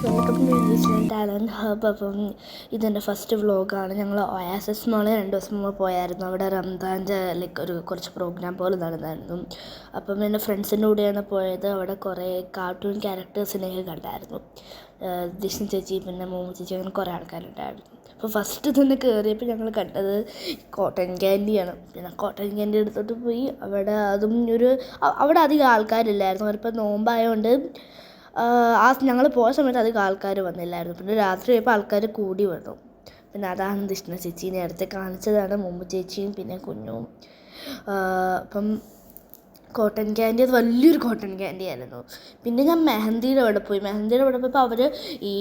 Welcome to New Zealand talent hub. അപ്പം ഇതെൻ്റെ first വ്ളോഗാണ്. ഞങ്ങൾ ഒയാസിസ് മോളെ 2 ദിവസം മുമ്പ് പോയായിരുന്നു. അവിടെ റംദാൻ്റെ കുറച്ച് പ്രോഗ്രാം പോലെ നടന്നായിരുന്നു. അപ്പം എൻ്റെ ഫ്രണ്ട്സിൻ്റെ കൂടെയാണ് പോയത്. അവിടെ കുറേ കാർട്ടൂൺ ക്യാരക്ടേഴ്സിനെയൊക്കെ കണ്ടായിരുന്നു. ജിഷ്ണു ചേച്ചി, പിന്നെ മോമു ചേച്ചി, അങ്ങനെ കുറേ ആൾക്കാരുണ്ടായിരുന്നു. അപ്പോൾ ഫസ്റ്റ് തന്നെ കയറിയപ്പോൾ ഞങ്ങൾ കണ്ടത് കോട്ടൺ ക്യാൻഡിയാണ്. പിന്നെ കോട്ടൺ ക്യാൻഡി എടുത്തോട്ട് പോയി. അവിടെ അധികം ആൾക്കാരില്ലായിരുന്നു. അവരിപ്പോൾ നോമ്പായതുകൊണ്ട് ഞങ്ങൾ പോയ സമയത്ത് അധികം ആൾക്കാർ വന്നില്ലായിരുന്നു. പിന്നെ രാത്രി ആയപ്പോൾ ആൾക്കാർ കൂടി വന്നു. പിന്നെ അതാണ് ജിഷ്ണു ചേച്ചി നേരത്തെ കാണിച്ചതാണ്, മോമു ചേച്ചിയും പിന്നെ കുഞ്ഞും. അപ്പം കോട്ടൺ ക്യാൻഡി അത് വലിയൊരു കോട്ടൺ ക്യാൻഡി ആയിരുന്നു. പിന്നെ ഞാൻ മെഹന്തിയുടെ അവിടെ പോയപ്പോൾ അവർ ഈ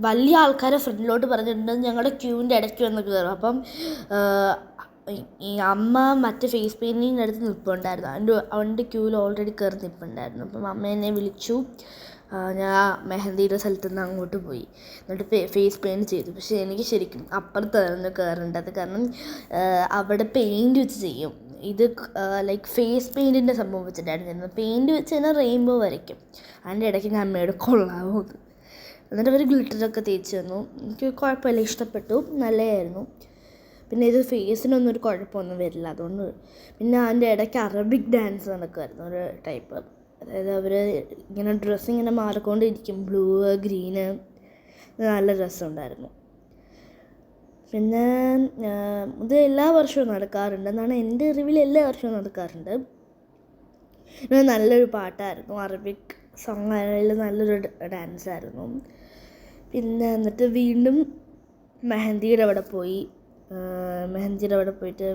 വലിയ ആൾക്കാരെ ഫ്രണ്ടിലോട്ട് പറഞ്ഞിട്ടുണ്ട് ഞങ്ങളുടെ ക്യൂവിൻ്റെ ഇടയ്ക്ക് വന്ന് കയറും. അപ്പം ഈ അമ്മ മറ്റേ ഫേസ് പെയിൻറ്റിൻ്റെ അടുത്ത് നിൽപ്പുണ്ടായിരുന്നു. അവൻ്റെ ക്യൂവിൽ ഓൾറെഡി കയറി നിൽപ്പുണ്ടായിരുന്നു. അപ്പം അമ്മ എന്നെ വിളിച്ചു. ഞാൻ മെഹന്തിയുടെ സ്ഥലത്തു നിന്ന് അങ്ങോട്ട് പോയി. എന്നിട്ട് ഫേസ് പെയിൻറ്റ് ചെയ്തു. പക്ഷേ എനിക്ക് ശരിക്കും അപ്പുറത്തായിരുന്നു കയറേണ്ടത്. കാരണം അവിടെ പെയിൻറ്റ് വെച്ച് ചെയ്യും. ഇത് ഫേസ് പെയിൻറ്റിൻ്റെ സംഭവം വെച്ചിട്ടായിരുന്നു. പെയിൻറ്റ് വെച്ച് തന്നെ റെയിൻബോ വരയ്ക്കും. അതിൻ്റെ ഇടയ്ക്ക് ഞാൻ അമ്മയോട് കൊള്ളാമോ എന്ന്. എന്നിട്ട് അവർ ഗ്ലിറ്ററൊക്കെ തേച്ച് തന്നു. എനിക്ക് കുഴപ്പമില്ല, ഇഷ്ടപ്പെട്ടു, നല്ലതായിരുന്നു. പിന്നെ ഇത് ഫേസിനൊന്നും ഒരു കുഴപ്പമൊന്നും വരില്ല, അതുകൊണ്ട്. പിന്നെ അതിൻ്റെ ഇടയ്ക്ക് അറബിക് ഡാൻസ് നടക്കുമായിരുന്നു, ഒരു ടൈപ്പ്. അതായത് അവർ ഇങ്ങനെ ഡ്രസ്സ് ഇങ്ങനെ മാറിക്കൊണ്ടിരിക്കും, ബ്ലൂ, ഗ്രീന്, നല്ല രസമുണ്ടായിരുന്നു. പിന്നെ ഇത് എല്ലാ വർഷവും നടക്കാറുണ്ട് എന്നാണ് എൻ്റെ അറിവിൽ. എല്ലാ വർഷവും നടക്കാറുണ്ട്. പിന്നെ നല്ലൊരു പാട്ടായിരുന്നു, അറബിക് സോങ് ആയാലും നല്ലൊരു ഡാൻസായിരുന്നു. പിന്നെ എന്നിട്ട് വീണ്ടും മെഹന്തിയുടെ അവിടെ പോയിട്ട്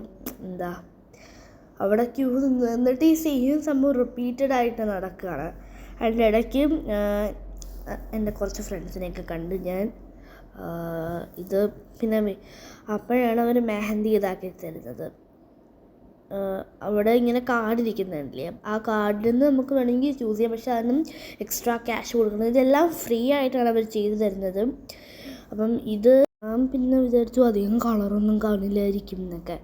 അവിടെ ക്യൂ നിന്ന് എന്നിട്ട് ഈ സെയിം സംഭവം റിപ്പീറ്റഡ് ആയിട്ട് നടക്കുകയാണ്. അതിൻ്റെ ഇടയ്ക്ക് എൻ്റെ കുറച്ച് ഫ്രണ്ട്സിനെയൊക്കെ കണ്ട് ഞാൻ. ഇത് പിന്നെ അപ്പോഴാണ് അവർ മെഹന്തി ഇതാക്കി തരുന്നത്. അവിടെ ഇങ്ങനെ കാർഡ് ഇരിക്കുന്നുണ്ടല്ലേ, ആ കാർഡിൽ നിന്ന് നമുക്ക് വേണമെങ്കിൽ ചൂസ് ചെയ്യാം. പക്ഷെ അതിനും എക്സ്ട്രാ ക്യാഷ് കൊടുക്കുന്നത്. ഇതെല്ലാം ഫ്രീ ആയിട്ടാണ് അവർ ചെയ്തു തരുന്നത്. അപ്പം ഇത് ഞാൻ പിന്നെ വിചാരിച്ചു അധികം കളറൊന്നും കാണില്ലായിരിക്കും എന്നൊക്കെ.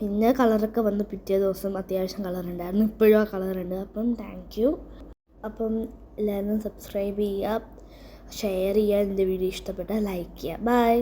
പിന്നെ കളറൊക്കെ വന്ന് പിറ്റേ ദിവസം അത്യാവശ്യം കളറുണ്ടായിരുന്നു. ഇപ്പോഴും ആ കളറുണ്ട്. അപ്പം താങ്ക് യു. അപ്പം എല്ലാവരും സബ്സ്ക്രൈബ് ചെയ്യുക, ഷെയർ ചെയ്യുക, എൻ്റെ വീഡിയോ ഇഷ്ടപ്പെട്ടാൽ ലൈക്ക് ചെയ്യുക. ബൈ.